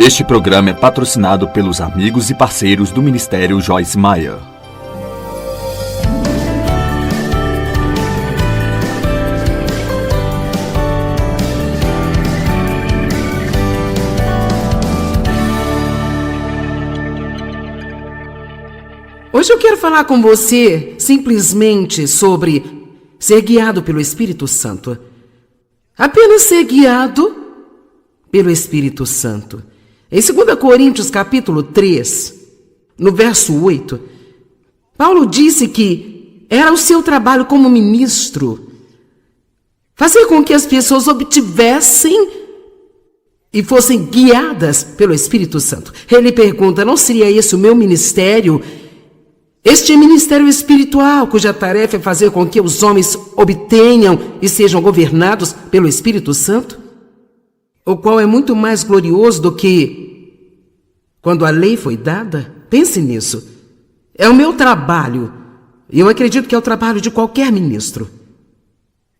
Este programa é patrocinado pelos amigos e parceiros do Ministério Joyce Meyer. Hoje eu quero falar com você simplesmente sobre ser guiado pelo Espírito Santo. Apenas ser guiado pelo Espírito Santo. Em 2 Coríntios capítulo 3, no verso 8, Paulo disse que era o seu trabalho como ministro fazer com que as pessoas obtivessem e fossem guiadas pelo Espírito Santo. Ele pergunta, não seria esse o meu ministério? Este ministério espiritual, cuja tarefa é fazer com que os homens obtenham e sejam governados pelo Espírito Santo? O qual é muito mais glorioso do que quando a lei foi dada? Pense nisso. É o meu trabalho, e eu acredito que é o trabalho de qualquer ministro.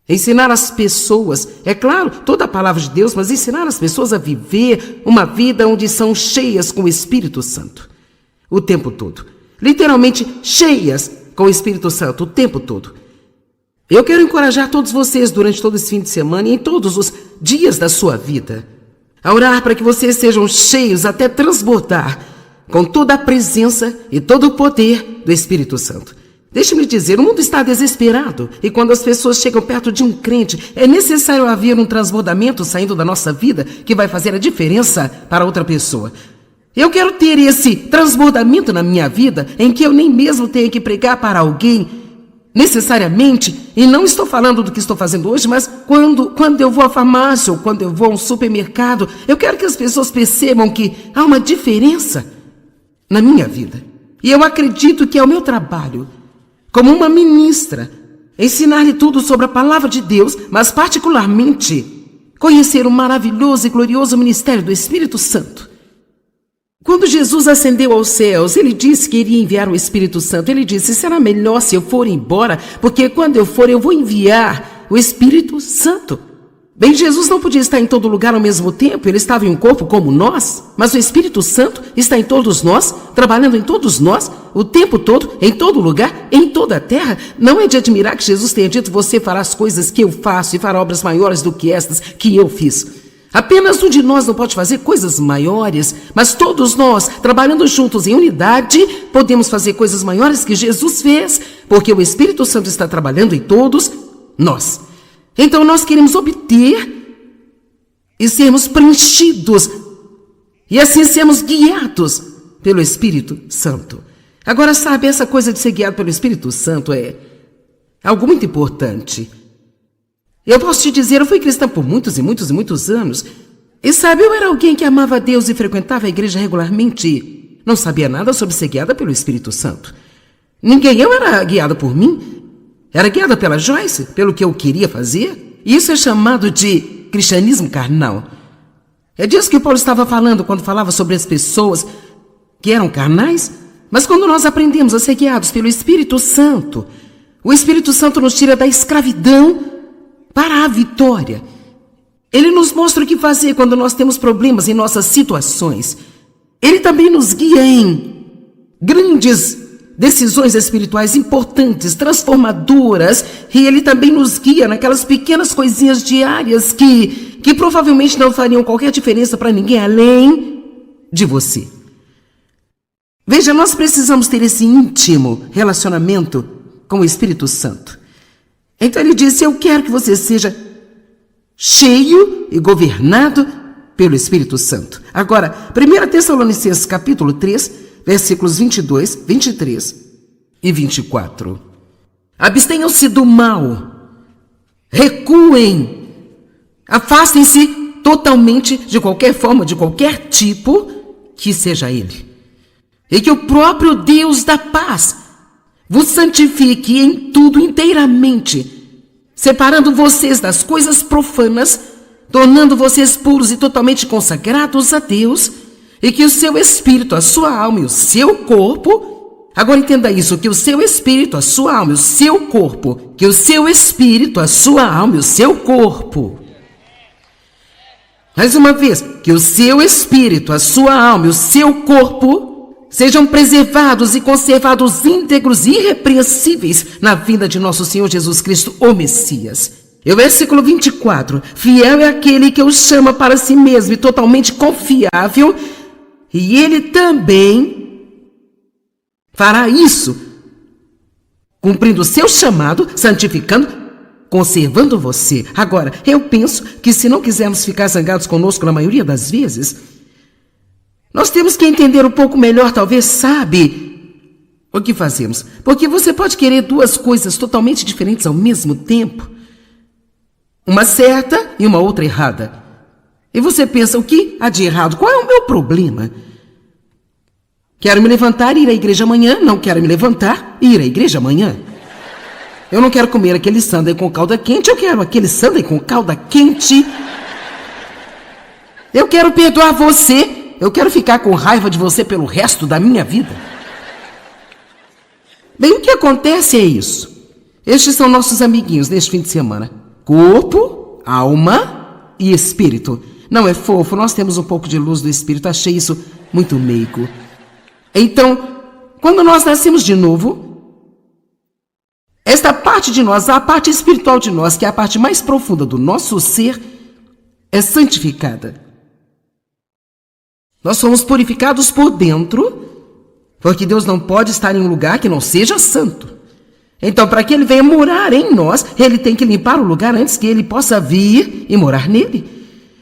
Ensinar as pessoas, é claro, toda a palavra de Deus, mas ensinar as pessoas a viver uma vida onde são cheias com o Espírito Santo. O tempo todo. Literalmente cheias com o Espírito Santo o tempo todo. Eu quero encorajar todos vocês durante todo esse fim de semana e em todos os dias da sua vida a orar para que vocês sejam cheios até transbordar com toda a presença e todo o poder do Espírito Santo. Deixe-me dizer, o mundo está desesperado e quando as pessoas chegam perto de um crente, é necessário haver um transbordamento saindo da nossa vida que vai fazer a diferença para outra pessoa. Eu quero ter esse transbordamento na minha vida em que eu nem mesmo tenha que pregar para alguém necessariamente, e não estou falando do que estou fazendo hoje, mas quando eu vou à farmácia ou quando eu vou a um supermercado, eu quero que as pessoas percebam que há uma diferença na minha vida. E eu acredito que é o meu trabalho, como uma ministra, ensinar-lhe tudo sobre a palavra de Deus, mas particularmente conhecer o maravilhoso e glorioso ministério do Espírito Santo. Quando Jesus ascendeu aos céus, ele disse que iria enviar o Espírito Santo. Ele disse, será melhor se eu for embora, porque quando eu for eu vou enviar o Espírito Santo. Bem, Jesus não podia estar em todo lugar ao mesmo tempo, ele estava em um corpo como nós, mas o Espírito Santo está em todos nós, trabalhando em todos nós, o tempo todo, em todo lugar, em toda a terra. Não é de admirar que Jesus tenha dito, você fará as coisas que eu faço e fará obras maiores do que estas que eu fiz. Apenas um de nós não pode fazer coisas maiores, mas todos nós, trabalhando juntos em unidade, podemos fazer coisas maiores que Jesus fez, porque o Espírito Santo está trabalhando em todos nós. Então nós queremos obter e sermos preenchidos, e assim sermos guiados pelo Espírito Santo. Agora, sabe, essa coisa de ser guiado pelo Espírito Santo é algo muito importante. Eu posso te dizer, eu fui cristã por muitos e muitos e muitos anos. E sabe, eu era alguém que amava a Deus e frequentava a igreja regularmente. Não sabia nada sobre ser guiada pelo Espírito Santo. Eu era guiada por mim. Era guiada pela Joyce, pelo que eu queria fazer. E isso é chamado de cristianismo carnal. É disso que Paulo estava falando quando falava sobre as pessoas que eram carnais. Mas quando nós aprendemos a ser guiados pelo Espírito Santo, o Espírito Santo nos tira da escravidão para a vitória. Ele nos mostra o que fazer quando nós temos problemas em nossas situações. Ele também nos guia em grandes decisões espirituais importantes, transformadoras, e ele também nos guia naquelas pequenas coisinhas diárias que provavelmente não fariam qualquer diferença para ninguém além de você. Veja, nós precisamos ter esse íntimo relacionamento com o Espírito Santo. Então ele disse, eu quero que você seja cheio e governado pelo Espírito Santo. Agora, 1 Tessalonicenses capítulo 3, versículos 22, 23 e 24. Abstenham-se do mal, recuem, afastem-se totalmente de qualquer forma, de qualquer tipo que seja ele. E que o próprio Deus da paz vos santifique em tudo inteiramente, separando vocês das coisas profanas, tornando vocês puros e totalmente consagrados a Deus, e que o seu espírito, a sua alma e o seu corpo, agora entenda isso, que o seu espírito, a sua alma e o seu corpo, que o seu espírito, a sua alma e o seu corpo Mais uma vez, que o seu espírito, a sua alma e o seu corpo sejam preservados e conservados íntegros e irrepreensíveis na vinda de nosso Senhor Jesus Cristo, o Messias. E o versículo 24, fiel é aquele que o chama para si mesmo e totalmente confiável, e ele também fará isso, cumprindo o seu chamado, santificando, conservando você. Agora, eu penso que se não quisermos ficar zangados conosco na maioria das vezes, nós temos que entender um pouco melhor, talvez, sabe, o que fazemos. Porque você pode querer duas coisas totalmente diferentes ao mesmo tempo. Uma certa e uma outra errada. E você pensa, o que há de errado? Qual é o meu problema? Quero me levantar e ir à igreja amanhã. Não quero me levantar e ir à igreja amanhã. Eu não quero comer aquele sundae com calda quente. Eu quero aquele sundae com calda quente. Eu quero perdoar você. Eu quero ficar com raiva de você pelo resto da minha vida. Bem, o que acontece é isso. Estes são nossos amiguinhos neste fim de semana. Corpo, alma e espírito. Não é fofo? Nós temos um pouco de luz do espírito. Achei isso muito meigo. Então, quando nós nascemos de novo, esta parte de nós, a parte espiritual de nós, que é a parte mais profunda do nosso ser, é santificada. Nós somos purificados por dentro, porque Deus não pode estar em um lugar que não seja santo. Então, para que Ele venha morar em nós, Ele tem que limpar o lugar antes que Ele possa vir e morar nele.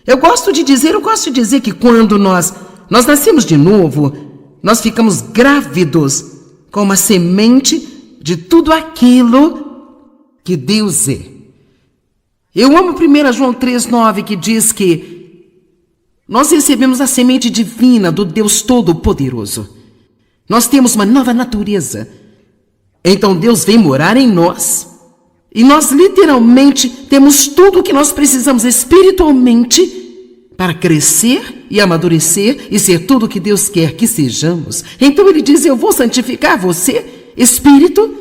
Eu gosto de dizer que quando nós nascemos de novo, nós ficamos grávidos com uma semente de tudo aquilo que Deus é. Eu amo 1 João 3,9, que diz que nós recebemos a semente divina do Deus Todo-Poderoso. Nós temos uma nova natureza. Então Deus vem morar em nós. E nós literalmente temos tudo o que nós precisamos espiritualmente para crescer e amadurecer e ser tudo o que Deus quer que sejamos. Então Ele diz, eu vou santificar você, espírito.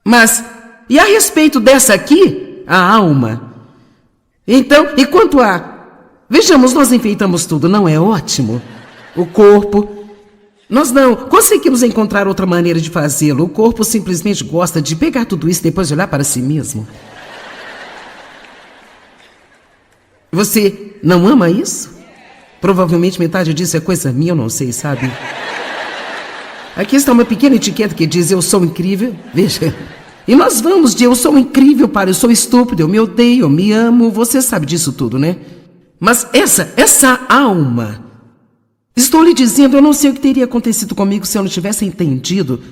Mas, e a respeito dessa aqui, a alma? Então, e quanto a... Vejamos, nós enfeitamos tudo, não é ótimo? O corpo... Nós não conseguimos encontrar outra maneira de fazê-lo. O corpo simplesmente gosta de pegar tudo isso e depois de olhar para si mesmo. Você não ama isso? Provavelmente metade disso é coisa minha, eu não sei, sabe? Aqui está uma pequena etiqueta que diz, eu sou incrível. Veja. E nós vamos de eu sou incrível para eu sou estúpido, eu me odeio, eu me amo. Você sabe disso tudo, né? Mas essa alma... Estou lhe dizendo, eu não sei o que teria acontecido comigo se eu não tivesse entendido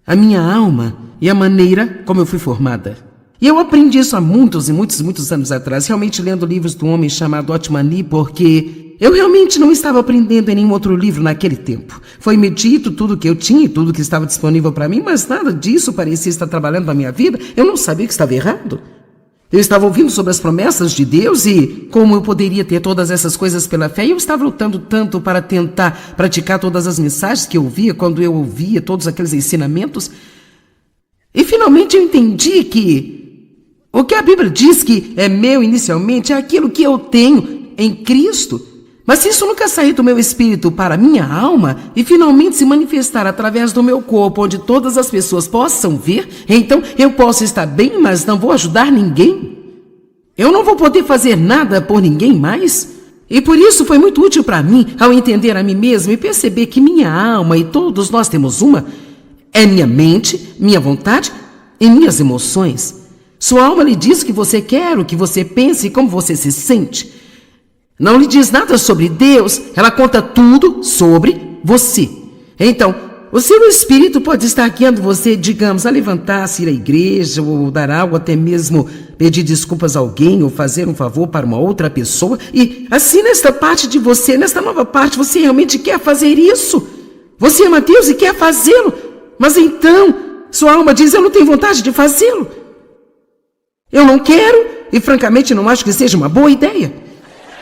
a minha alma e a maneira como eu fui formada. E eu aprendi isso há muitos e muitos anos atrás, realmente lendo livros de um homem chamado Otmar Lee, porque eu realmente não estava aprendendo em nenhum outro livro naquele tempo. Foi-me dito tudo o que eu tinha e tudo que estava disponível para mim, mas nada disso parecia estar trabalhando na minha vida. Eu não sabia que estava errado. Eu estava ouvindo sobre as promessas de Deus e como eu poderia ter todas essas coisas pela fé. E eu estava lutando tanto para tentar praticar todas as mensagens que eu ouvia quando eu ouvia todos aqueles ensinamentos. E finalmente eu entendi que o que a Bíblia diz que é meu inicialmente é aquilo que eu tenho em Cristo. Mas se isso nunca sair do meu espírito para a minha alma e finalmente se manifestar através do meu corpo, onde todas as pessoas possam ver, então eu posso estar bem, mas não vou ajudar ninguém. Eu não vou poder fazer nada por ninguém mais. E por isso foi muito útil para mim, ao entender a mim mesmo e perceber que minha alma, e todos nós temos uma, é minha mente, minha vontade e minhas emoções. Sua alma lhe diz o que você quer, o que você pensa e como você se sente. Não lhe diz nada sobre Deus, ela conta tudo sobre você. Então, o seu espírito pode estar guiando você, digamos, a levantar-se, ir à igreja, ou dar algo, até mesmo pedir desculpas a alguém, ou fazer um favor para uma outra pessoa. E assim, nesta parte de você, nesta nova parte, você realmente quer fazer isso. Você ama Deus e quer fazê-lo. Mas então, sua alma diz, eu não tenho vontade de fazê-lo. Eu não quero, e francamente não acho que seja uma boa ideia.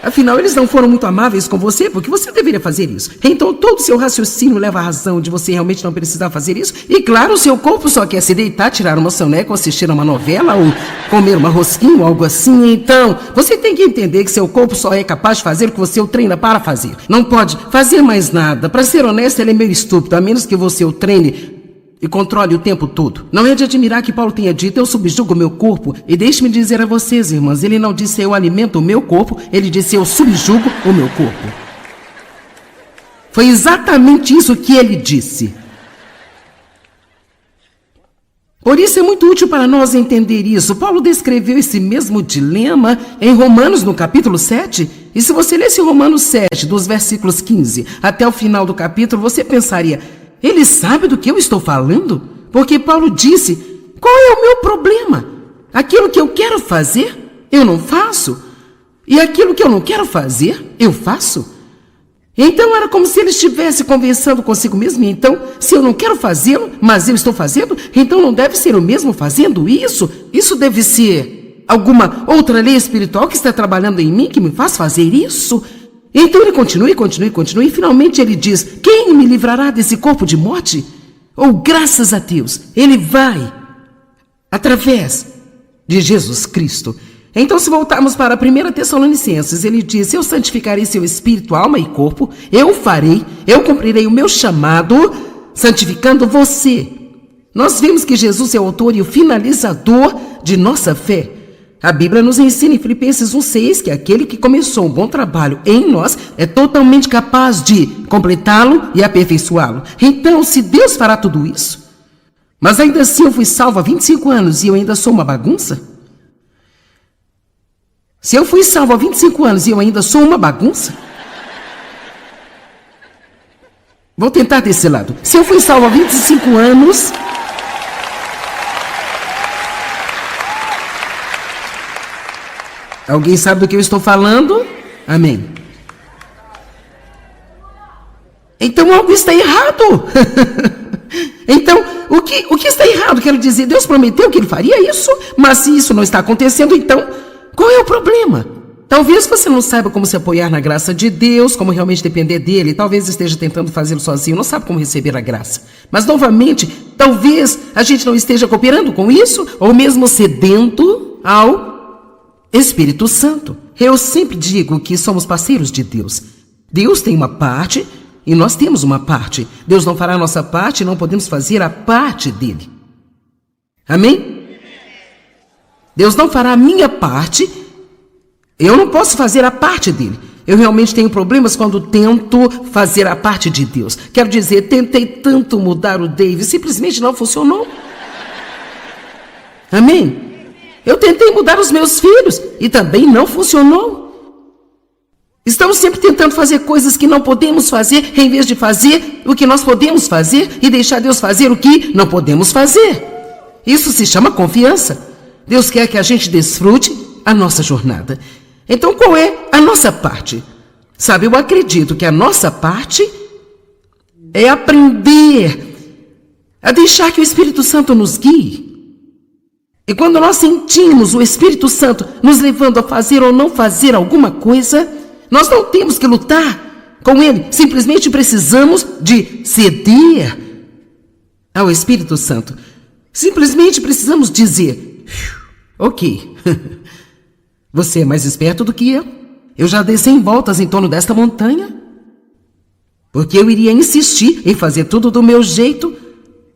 Afinal, eles não foram muito amáveis com você, porque você deveria fazer isso. Então, todo o seu raciocínio leva à razão de você realmente não precisar fazer isso. E claro, o seu corpo só quer se deitar, tirar uma soneca, ou assistir a uma novela, ou comer uma rosquinha, ou algo assim. Então, você tem que entender que seu corpo só é capaz de fazer o que você o treina para fazer. Não pode fazer mais nada. Para ser honesto, ele é meio estúpido, a menos que você o treine e controle o tempo todo. Não é de admirar que Paulo tenha dito, eu subjugo o meu corpo. E deixe-me dizer a vocês, irmãs, ele não disse eu alimento o meu corpo, ele disse eu subjugo o meu corpo. Foi exatamente isso que ele disse. Por isso é muito útil para nós entender isso. Paulo descreveu esse mesmo dilema em Romanos, no capítulo 7. E se você lesse Romanos 7, dos versículos 15 até o final do capítulo, você pensaria, ele sabe do que eu estou falando? Porque Paulo disse, qual é o meu problema? Aquilo que eu quero fazer, eu não faço. E aquilo que eu não quero fazer, eu faço. Então era como se ele estivesse conversando consigo mesmo. Então, se eu não quero fazê-lo, mas eu estou fazendo, então não deve ser o mesmo fazendo isso? Isso deve ser alguma outra lei espiritual que está trabalhando em mim, que me faz fazer isso? Então ele continua, e finalmente ele diz, quem me livrará desse corpo de morte? Graças a Deus, ele vai, através de Jesus Cristo. Então, se voltarmos para 1 Tessalonicenses, ele diz, eu santificarei seu espírito, alma e corpo, eu cumprirei o meu chamado, santificando você. Nós vimos que Jesus é o autor e o finalizador de nossa fé. A Bíblia nos ensina em Filipenses 1,6 que aquele que começou um bom trabalho em nós é totalmente capaz de completá-lo e aperfeiçoá-lo. Então, se Deus fará tudo isso, mas ainda assim eu fui salvo há 25 anos e eu ainda sou uma bagunça? Se eu fui salvo há 25 anos e eu ainda sou uma bagunça? Vou tentar desse lado. Se eu fui salvo há 25 anos... Alguém sabe do que eu estou falando? Amém. Então algo está errado. Então, o que está errado? Quero dizer, Deus prometeu que ele faria isso, mas se isso não está acontecendo, então, qual é o problema? Talvez você não saiba como se apoiar na graça de Deus, como realmente depender dele, talvez esteja tentando fazê-lo sozinho, não sabe como receber a graça. Mas, novamente, talvez a gente não esteja cooperando com isso, ou mesmo cedendo ao Espírito Santo. Eu sempre digo que somos parceiros de Deus. Deus tem uma parte e nós temos uma parte. Deus não fará a nossa parte e não podemos fazer a parte dele. Amém? Deus não fará a minha parte, eu não posso fazer a parte dele. Eu realmente tenho problemas quando tento fazer a parte de Deus. Quero dizer, tentei tanto mudar o David, simplesmente não funcionou. Amém? Eu tentei mudar os meus filhos e também não funcionou. Estamos sempre tentando fazer coisas que não podemos fazer, em vez de fazer o que nós podemos fazer e deixar Deus fazer o que não podemos fazer. Isso se chama confiança. Deus quer que a gente desfrute a nossa jornada. Então, qual é a nossa parte? Sabe, eu acredito que a nossa parte é aprender a deixar que o Espírito Santo nos guie. E quando nós sentimos o Espírito Santo nos levando a fazer ou não fazer alguma coisa, nós não temos que lutar com ele. Simplesmente precisamos de ceder ao Espírito Santo. Simplesmente precisamos dizer, ok, você é mais esperto do que eu. Eu já dei 100 voltas em torno desta montanha, porque eu iria insistir em fazer tudo do meu jeito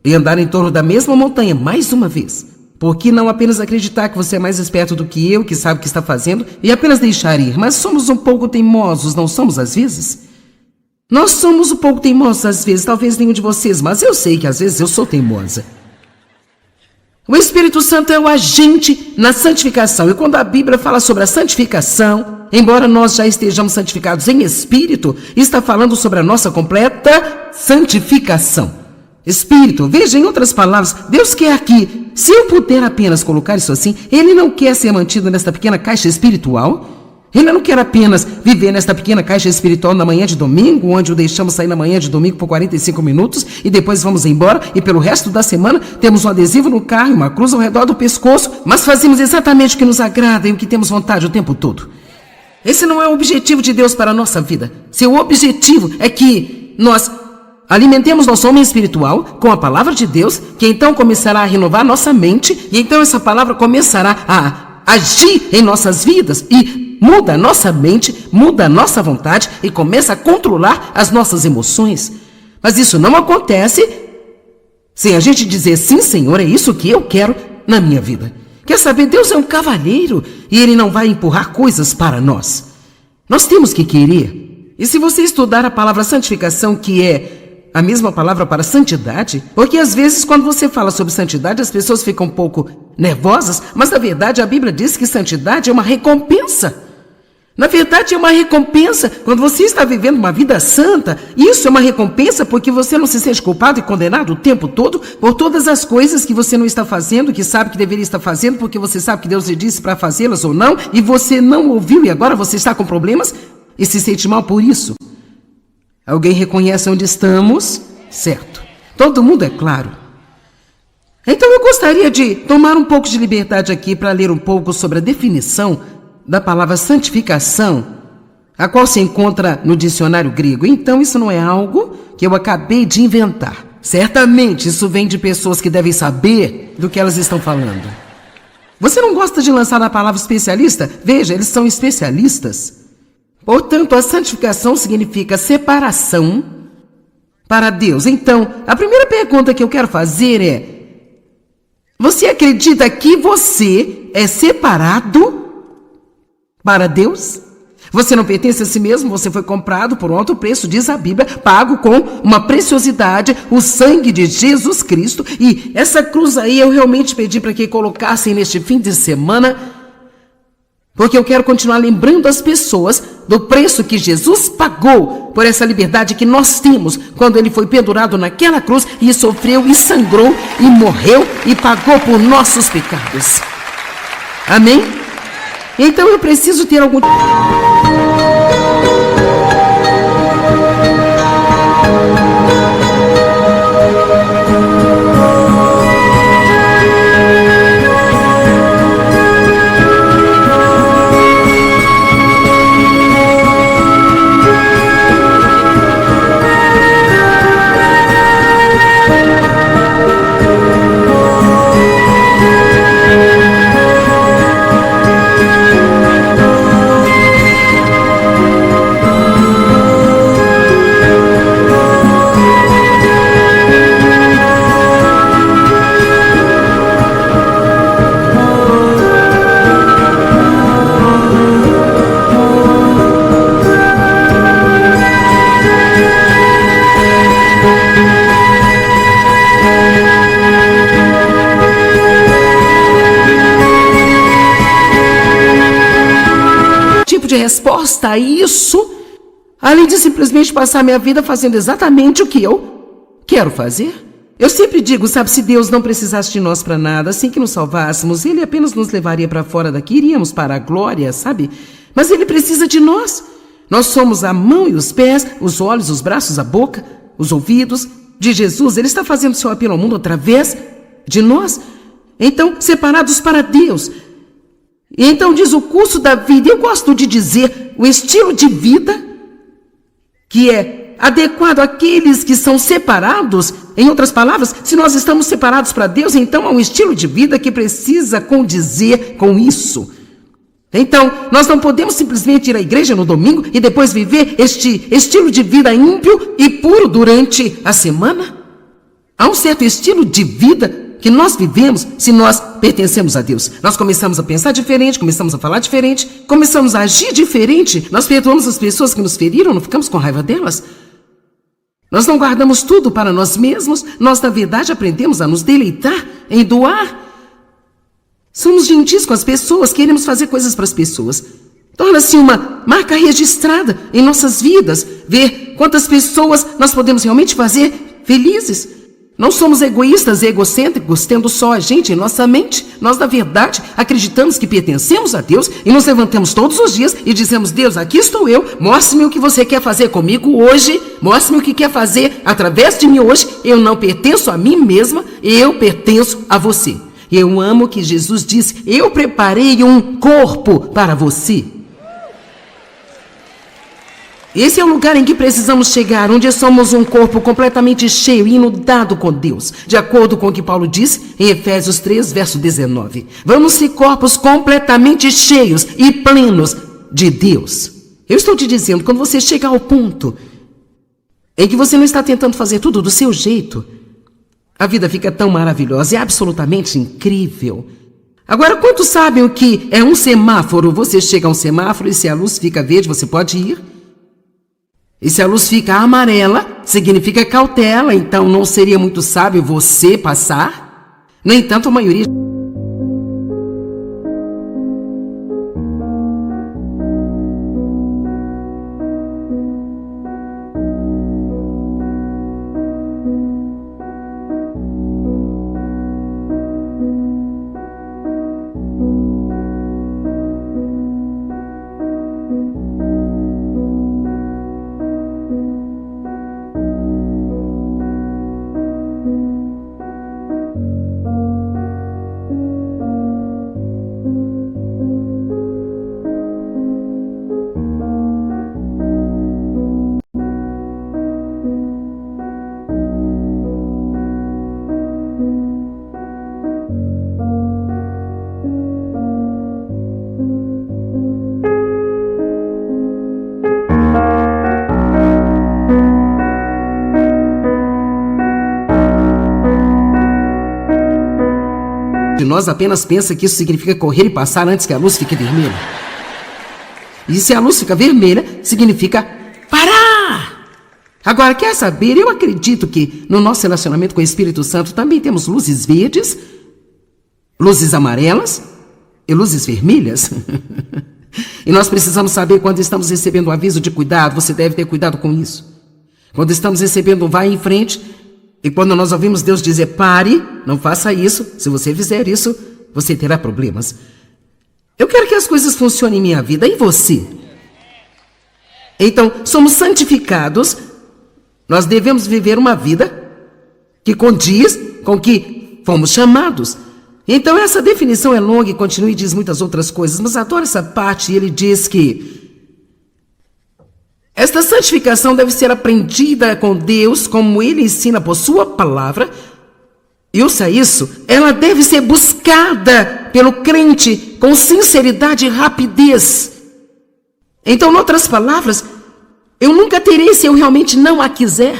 e andar em torno da mesma montanha mais uma vez. Por que não apenas acreditar que você é mais esperto do que eu, que sabe o que está fazendo, e apenas deixar ir? Mas somos um pouco teimosos, não somos às vezes? Nós somos um pouco teimosos às vezes, talvez nenhum de vocês, mas eu sei que às vezes eu sou teimosa. O Espírito Santo é o agente na santificação, e quando a Bíblia fala sobre a santificação, embora nós já estejamos santificados em espírito, está falando sobre a nossa completa santificação. Espírito, veja, em outras palavras, Deus quer que, se eu puder apenas colocar isso assim, Ele não quer ser mantido nesta pequena caixa espiritual. Ele não quer apenas viver nesta pequena caixa espiritual na manhã de domingo, onde o deixamos sair na manhã de domingo por 45 minutos e depois vamos embora e pelo resto da semana temos um adesivo no carro e uma cruz ao redor do pescoço, mas fazemos exatamente o que nos agrada e o que temos vontade o tempo todo. Esse não é o objetivo de Deus para a nossa vida. Seu objetivo é que nós alimentemos nosso homem espiritual com a palavra de Deus, que então começará a renovar nossa mente, e então essa palavra começará a agir em nossas vidas e muda a nossa mente, muda a nossa vontade e começa a controlar as nossas emoções. Mas isso não acontece sem a gente dizer: sim, Senhor, é isso que eu quero na minha vida. Quer saber? Deus é um cavalheiro e Ele não vai empurrar coisas para nós. Nós temos que querer. E se você estudar a palavra santificação, que é a mesma palavra para santidade, porque às vezes quando você fala sobre santidade as pessoas ficam um pouco nervosas, mas na verdade a Bíblia diz que santidade é uma recompensa. Na verdade é uma recompensa. Quando você está vivendo uma vida santa, isso é uma recompensa, porque você não se sente culpado e condenado o tempo todo por todas as coisas que você não está fazendo, que sabe que deveria estar fazendo, porque você sabe que Deus lhe disse para fazê-las ou não, e você não ouviu e agora você está com problemas e se sente mal por isso. Alguém reconhece onde estamos? Certo. Todo mundo é claro. Então eu gostaria de tomar um pouco de liberdade aqui para ler um pouco sobre a definição da palavra santificação, a qual se encontra no dicionário grego. Então isso não é algo que eu acabei de inventar. Certamente isso vem de pessoas que devem saber do que elas estão falando. Você não gosta de lançar a palavra especialista? Veja, eles são especialistas. Portanto, a santificação significa separação para Deus. Então, a primeira pergunta que eu quero fazer é: você acredita que você é separado para Deus? Você não pertence a si mesmo, você foi comprado por um alto preço, diz a Bíblia, pago com uma preciosidade, o sangue de Jesus Cristo. E essa cruz aí eu realmente pedi para que colocassem neste fim de semana, porque eu quero continuar lembrando as pessoas do preço que Jesus pagou por essa liberdade que nós temos quando Ele foi pendurado naquela cruz e sofreu e sangrou e morreu e pagou por nossos pecados. Amém? Então eu preciso ter algum... de resposta a isso, além de simplesmente passar minha vida fazendo exatamente o que eu quero fazer? Eu sempre digo, sabe, se Deus não precisasse de nós para nada, assim que nos salvássemos, Ele apenas nos levaria para fora daqui, iríamos para a glória, sabe? Mas Ele precisa de nós. Nós somos a mão e os pés, os olhos, os braços, a boca, os ouvidos de Jesus. Ele está fazendo seu apelo ao mundo através de nós. Então, separados para Deus. E então diz o curso da vida. Eu gosto de dizer o estilo de vida que é adequado àqueles que são separados. Em outras palavras, se nós estamos separados para Deus, então é um estilo de vida que precisa condizer com isso. Então, nós não podemos simplesmente ir à igreja no domingo e depois viver este estilo de vida ímpio e puro durante a semana. Há um certo estilo de vida que nós vivemos se nós pertencemos a Deus. Nós começamos a pensar diferente, começamos a falar diferente, começamos a agir diferente. Nós perdoamos as pessoas que nos feriram, não ficamos com raiva delas. Nós não guardamos tudo para nós mesmos. Nós, na verdade, aprendemos a nos deleitar em doar. Somos gentis com as pessoas, queremos fazer coisas para as pessoas. Torna-se uma marca registrada em nossas vidas, ver quantas pessoas nós podemos realmente fazer felizes. Não somos egoístas e egocêntricos, tendo só a gente em nossa mente. Nós, na verdade, acreditamos que pertencemos a Deus e nos levantamos todos os dias e dizemos: Deus, aqui estou eu, mostre-me o que você quer fazer comigo hoje, mostre-me o que quer fazer através de mim hoje. Eu não pertenço a mim mesma, eu pertenço a você. Eu amo que Jesus disse: eu preparei um corpo para você. Esse é o lugar em que precisamos chegar, onde somos um corpo completamente cheio e inundado com Deus, de acordo com o que Paulo diz em Efésios 3, verso 19. Vamos ser corpos completamente cheios e plenos de Deus. Eu estou te dizendo, quando você chega ao ponto em que você não está tentando fazer tudo do seu jeito, a vida fica tão maravilhosa, é absolutamente incrível. Agora, quantos sabem o que é um semáforo? Você chega a um semáforo e se a luz fica verde, você pode ir. E se a luz fica amarela, significa cautela, então não seria muito sábio você passar? No entanto, a maioria... nós apenas pensa que isso significa correr e passar antes que a luz fique vermelha. E se a luz fica vermelha, significa parar. Agora, quer saber? Eu acredito que no nosso relacionamento com o Espírito Santo também temos luzes verdes, luzes amarelas e luzes vermelhas. E nós precisamos saber quando estamos recebendo um aviso de cuidado, você deve ter cuidado com isso. Quando estamos recebendo um vai em frente, e quando nós ouvimos Deus dizer pare, não faça isso, se você fizer isso, você terá problemas. Eu quero que as coisas funcionem em minha vida, e você? Então, somos santificados, nós devemos viver uma vida que condiz com que fomos chamados. Então, essa definição é longa e continua e diz muitas outras coisas, mas adoro essa parte, ele diz que esta santificação deve ser aprendida com Deus, como Ele ensina por Sua palavra. E ouça isso, ela deve ser buscada pelo crente com sinceridade e rapidez. Então, em outras palavras, eu nunca terei se eu realmente não a quiser.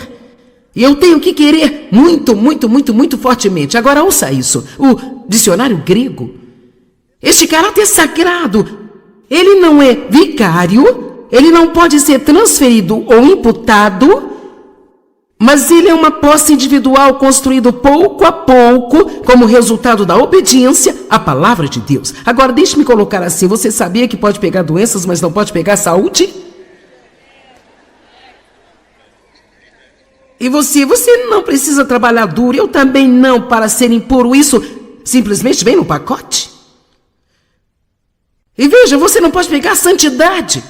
E eu tenho que querer muito, muito, muito, muito fortemente. Agora, ouça isso, o dicionário grego, este caráter sagrado, ele não é vicário, ele não pode ser transferido ou imputado, mas ele é uma posse individual construído pouco a pouco como resultado da obediência à palavra de Deus. Agora, deixe-me colocar assim, você sabia que pode pegar doenças, mas não pode pegar saúde? E você não precisa trabalhar duro, eu também não, para ser impuro. Isso simplesmente vem no pacote. E veja, você não pode pegar santidade.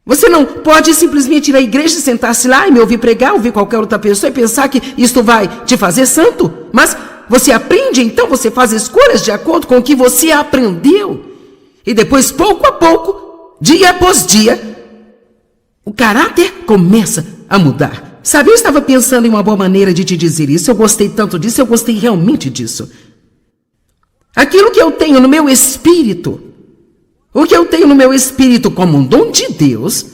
Você não pode simplesmente ir à igreja, sentar-se lá e me ouvir pregar, ouvir qualquer outra pessoa e pensar que isto vai te fazer santo. Mas você aprende, então você faz escolhas de acordo com o que você aprendeu. E depois, pouco a pouco, dia após dia, o caráter começa a mudar. Sabe, eu estava pensando em uma boa maneira de te dizer isso. Eu gostei tanto disso, eu gostei realmente disso. Aquilo que eu tenho no meu espírito, o que eu tenho no meu espírito como um dom de Deus,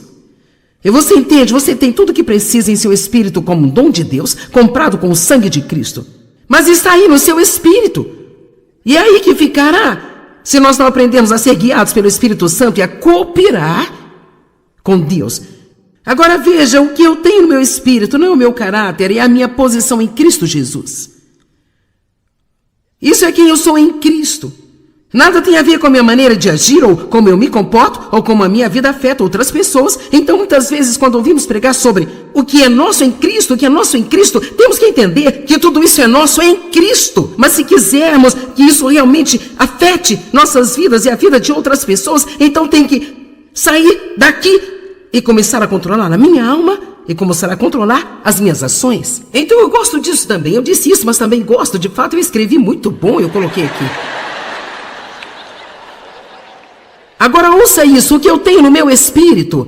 e você entende, você tem tudo o que precisa em seu espírito como um dom de Deus, comprado com o sangue de Cristo, mas está aí no seu espírito, e é aí que ficará, se nós não aprendermos a ser guiados pelo Espírito Santo e a cooperar com Deus. Agora veja, o que eu tenho no meu espírito não é o meu caráter, é a minha posição em Cristo Jesus. Isso é quem eu sou em Cristo. Nada tem a ver com a minha maneira de agir, ou como eu me comporto, ou como a minha vida afeta outras pessoas. Então, muitas vezes, quando ouvimos pregar sobre o que é nosso em Cristo, o que é nosso em Cristo, temos que entender que tudo isso é nosso em Cristo. Mas se quisermos que isso realmente afete nossas vidas e a vida de outras pessoas, então tem que sair daqui e começar a controlar a minha alma e começar a controlar as minhas ações. Então, eu gosto disso também. Eu disse isso, mas também gosto. De fato, eu escrevi muito bom, eu coloquei aqui. Agora ouça isso, o que eu tenho no meu espírito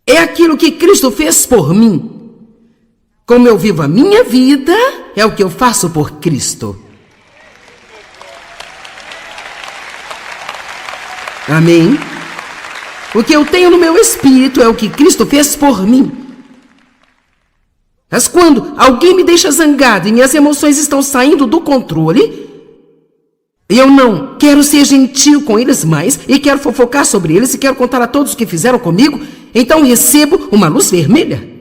é aquilo que Cristo fez por mim. Como eu vivo a minha vida, é o que eu faço por Cristo. Amém? O que eu tenho no meu espírito é o que Cristo fez por mim. Mas quando alguém me deixa zangado e minhas emoções estão saindo do controle, eu não quero ser gentil com eles mais e quero fofocar sobre eles e quero contar a todos o que fizeram comigo, então recebo uma luz vermelha.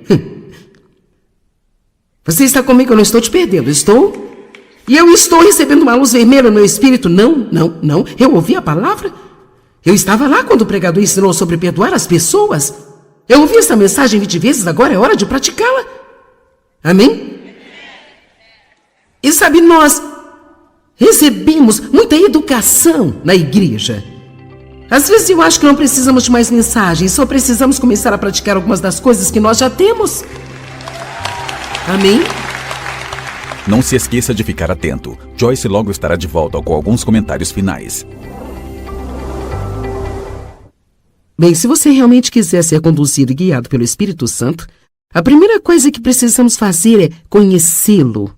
Você está comigo, eu não estou te perdendo, estou? E eu estou recebendo uma luz vermelha no meu espírito? Não. Eu ouvi a palavra. Eu estava lá quando o pregador ensinou sobre perdoar as pessoas. Eu ouvi essa mensagem 20 vezes, agora é hora de praticá-la. Amém? E sabe, nós recebemos muita educação na igreja. Às vezes eu acho que não precisamos de mais mensagens, só precisamos começar a praticar algumas das coisas que nós já temos. Amém? Não se esqueça de ficar atento. Joyce logo estará de volta com alguns comentários finais. Bem, se você realmente quiser ser conduzido e guiado pelo Espírito Santo, a primeira coisa que precisamos fazer é conhecê-lo.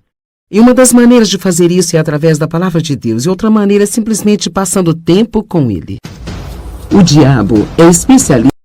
E uma das maneiras de fazer isso é através da palavra de Deus, e outra maneira é simplesmente passando tempo com ele. O diabo é especialista.